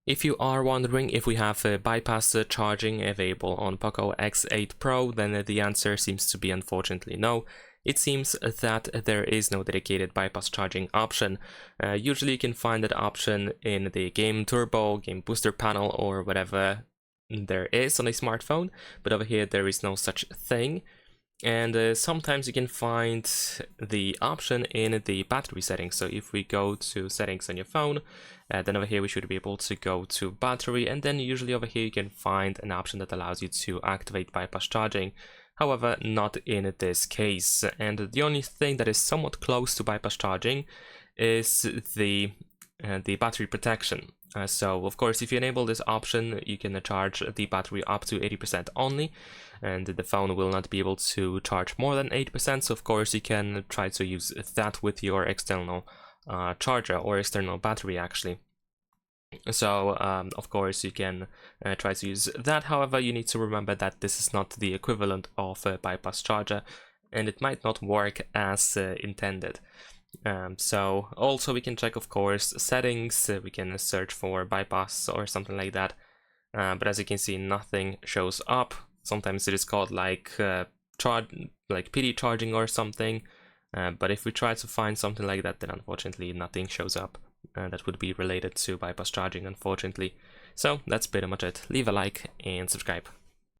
If you are wondering if we have bypass charging available on POCO X8 Pro, then the answer seems to be unfortunately no. It seems that there is no dedicated bypass charging option. Usually you can find that option in the game turbo, game booster panel, or whatever there is on a smartphone, but over here there is no such thing. And sometimes you can find the option in the battery settings. So if we go to settings on your phone, then over here we should be able to go to battery, and then usually over here you can find an option that allows you to activate bypass charging. However, not in this case. And the only thing that is somewhat close to bypass charging is the battery protection. So of course, if you enable this option, you can charge the battery up to 80% only, and the phone will not be able to charge more than 80%. So of course you can try to use that with your external charger or external battery actually. So of course you can try to use that. However, you need to remember that this is not the equivalent of a bypass charger, and it might not work as intended. So also we can check, of course, settings. We can search for bypass or something like that, but as you can see, nothing shows up. Sometimes it is called like PD charging or something, but if we try to find something like that, then unfortunately nothing shows up that would be related to bypass charging, unfortunately. So that's pretty much it. Leave a like and subscribe.